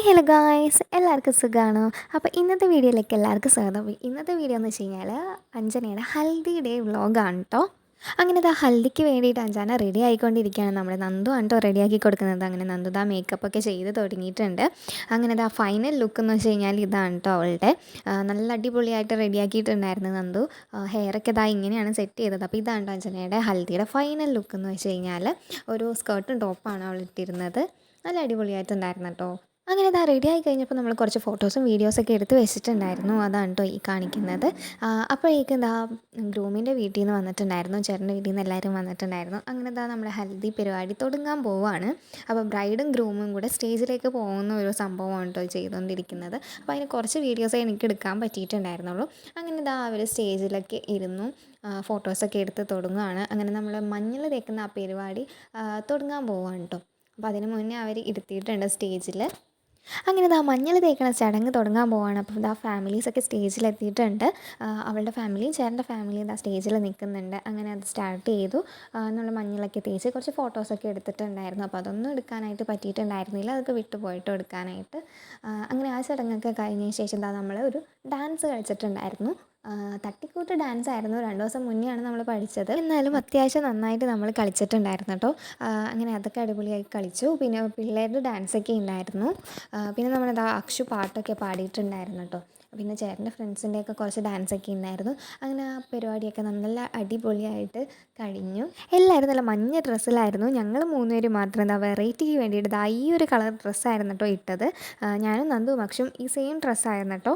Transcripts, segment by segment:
Hello guys, എല്ലാവർക്കും സുഖമാണോ? അപ്പോൾ ഇന്നത്തെ വീഡിയോയിലേക്ക് എല്ലാവർക്കും സ്വാഗതം. ഇന്നത്തെ വീഡിയോ എന്ന് വെച്ച് കഴിഞ്ഞാൽ അഞ്ജനയുടെ ഹൽദി ഡേ വ്ളോഗാണ് കേട്ടോ. അങ്ങനെ ഇതാ ഹൽദിക്ക് വേണ്ടിയിട്ട് അഞ്ജന റെഡി ആയിക്കൊണ്ടിരിക്കുകയാണ്. നമ്മുടെ നന്ദു ആണ് കേട്ടോ റെഡിയാക്കി കൊടുക്കുന്നത്. അങ്ങനെ നന്ദു ഇതാ മേക്കപ്പൊക്കെ ചെയ്ത് തുടങ്ങിയിട്ടുണ്ട്. അങ്ങനെ ഇതാ ഫൈനൽ ലുക്ക് എന്ന് വെച്ച് കഴിഞ്ഞാൽ ഇതാണ് കേട്ടോ അവളുടെ. നല്ല അടിപൊളിയായിട്ട് റെഡിയാക്കിയിട്ടുണ്ടായിരുന്നു നന്ദു. ഹെയറൊക്കെ ഇതാ ഇങ്ങനെയാണ് സെറ്റ് ചെയ്തത്. അപ്പോൾ ഇതാണ് കേട്ടോ അഞ്ജനയുടെ ഹൽദിയുടെ ഫൈനൽ ലുക്ക് എന്ന് വെച്ച് കഴിഞ്ഞാൽ ഒരു സ്കേർട്ടും ടോപ്പാണ് അവൾ ഇട്ടിരുന്നത്. നല്ല അടിപൊളിയായിട്ടുണ്ടായിരുന്നു കേട്ടോ. അങ്ങനെ ഇതാ റെഡി ആയി കഴിഞ്ഞപ്പോൾ നമ്മൾ കുറച്ച് ഫോട്ടോസും വീഡിയോസൊക്കെ എടുത്ത് വെച്ചിട്ടുണ്ടായിരുന്നു. അതാണ് കേട്ടോ ഈ കാണിക്കുന്നത്. അപ്പോഴേക്കും ഇതാ ഗ്രൂമിൻ്റെ വീട്ടിൽ നിന്ന് വന്നിട്ടുണ്ടായിരുന്നു, ചേട്ടൻ്റെ വീട്ടിൽ നിന്ന് എല്ലാവരും വന്നിട്ടുണ്ടായിരുന്നു. അങ്ങനെ ഇതാ നമ്മുടെ ഹൽദി പരിപാടി തുടങ്ങാൻ പോവുകയാണ്. അപ്പോൾ ബ്രൈഡും ഗ്രൂമും കൂടെ സ്റ്റേജിലേക്ക് പോകുന്ന ഒരു സംഭവമാണ് കേട്ടോ ചെയ്തുകൊണ്ടിരിക്കുന്നത്. അപ്പോൾ അതിന് കുറച്ച് വീഡിയോസേ എനിക്ക് എടുക്കാൻ പറ്റിയിട്ടുണ്ടായിരുന്നുള്ളൂ. അങ്ങനെ ഇതാ അവർ സ്റ്റേജിലൊക്കെ ഇരുന്നു ഫോട്ടോസൊക്കെ എടുത്ത് തുടങ്ങുകയാണ്. അങ്ങനെ നമ്മൾ മഞ്ഞൾ തേക്കുന്ന ആ പരിപാടി തുടങ്ങാൻ പോവുകയാണ് കേട്ടോ. അപ്പോൾ അതിന് മുന്നേ അവർ ഇരുത്തിയിട്ടുണ്ട് സ്റ്റേജിൽ. അങ്ങനെ ഇതാ മഞ്ഞൾ തേക്കണ ചടങ്ങ് തുടങ്ങാൻ പോവാണ്. അപ്പം ഇതാ ഫാമിലീസൊക്കെ സ്റ്റേജിലെത്തിയിട്ടുണ്ട്. അവളുടെ ഫാമിലിയും ചേട്ടൻ്റെ ഫാമിലിയും ഇതാ സ്റ്റേജിൽ നിൽക്കുന്നുണ്ട്. അങ്ങനെ അത് സ്റ്റാർട്ട് ചെയ്തു. നമ്മൾ മഞ്ഞളൊക്കെ തേച്ച് കുറച്ച് ഫോട്ടോസൊക്കെ എടുത്തിട്ടുണ്ടായിരുന്നു. അപ്പോൾ അതൊന്നും എടുക്കാനായിട്ട് പറ്റിയിട്ടുണ്ടായിരുന്നില്ല, അതൊക്കെ വിട്ടുപോയിട്ട് എടുക്കാനായിട്ട്. അങ്ങനെ ആ ചടങ്ങൊക്കെ കഴിഞ്ഞതിന് ശേഷം ഇതാ നമ്മൾ ഒരു ഡാൻസ് കളിച്ചിട്ടുണ്ടായിരുന്നു. തട്ടിക്കൂട്ട് ഡാൻസ് ആയിരുന്നു. 2 ദിവസം മുന്നെയാണ് നമ്മൾ പഠിച്ചത്. എന്നാലും അത്യാവശ്യം നന്നായിട്ട് നമ്മൾ കളിച്ചിട്ടുണ്ടായിരുന്നു കേട്ടോ. അങ്ങനെ അതൊക്കെ അടിപൊളിയായി കളിച്ചു. പിന്നെ പിള്ളേരുടെ ഡാൻസൊക്കെ ഉണ്ടായിരുന്നു. പിന്നെ നമ്മളിതാ അക്ഷു പാട്ടൊക്കെ പാടിയിട്ടുണ്ടായിരുന്നു കേട്ടോ. പിന്നെ ചേട്ടൻ്റെ ഫ്രണ്ട്സിൻ്റെയൊക്കെ കുറച്ച് ഡാൻസൊക്കെ ഉണ്ടായിരുന്നു. അങ്ങനെ ആ പരിപാടിയൊക്കെ നല്ല അടിപൊളിയായിട്ട് കഴിഞ്ഞു. എല്ലാവരും നല്ല മഞ്ഞ ഡ്രസ്സിലായിരുന്നു. ഞങ്ങൾ 3 പേര് മാത്രം എന്താ വെറൈറ്റിക്ക് വേണ്ടിയിട്ട് ഇതാ ഈ ഒരു കളർ ഡ്രസ്സായിരുന്നു കേട്ടോ ഇട്ടത്. ഞാനും നന്ദുവും അക്ഷും ഈ സെയിം ഡ്രസ്സായിരുന്നു കേട്ടോ.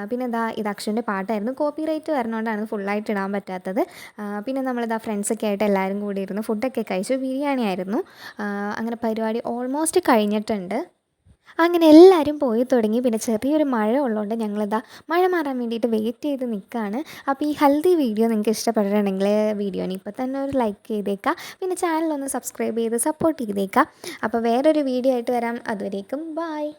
പിന്നെ ഇത് അക്ഷുവിൻ്റെ പാട്ടായിരുന്നു. കോപ്പിറൈറ്റ് വരണോണ്ടാണ് ഫുള്ളായിട്ട് ഇടാൻ പറ്റാത്തത്. പിന്നെ നമ്മളിതാ ഫ്രണ്ട്സൊക്കെ ആയിട്ട് എല്ലാവരും കൂടി ഇരുന്ന് ഫുഡൊക്കെ കഴിച്ചു. ബിരിയാണി ആയിരുന്നു. അങ്ങനെ പരിപാടി ഓൾമോസ്റ്റ് കഴിഞ്ഞിട്ടുണ്ട്. അങ്ങനെ എല്ലാവരും പോയി തുടങ്ങി. പിന്നെ ചെറിയൊരു മഴ ഉള്ളതുകൊണ്ട് ഞങ്ങളിതാ മഴ മാറാൻ വേണ്ടിയിട്ട് വെയിറ്റ് ചെയ്ത് നിൽക്കുകയാണ്. അപ്പോൾ ഈ ഹൽദി വീഡിയോ നിങ്ങൾക്ക് ഇഷ്ടപ്പെട്ടിട്ടുണ്ടെങ്കിൽ വീഡിയോന് ഇപ്പോൾ തന്നെ ഒരു ലൈക്ക് ചെയ്തേക്കാം. പിന്നെ ചാനലൊന്ന് സബ്സ്ക്രൈബ് ചെയ്ത് സപ്പോർട്ട് ചെയ്തേക്കാം. അപ്പോൾ വേറൊരു വീഡിയോ ആയിട്ട് വരാം. അതുവരേക്കും ബായ്.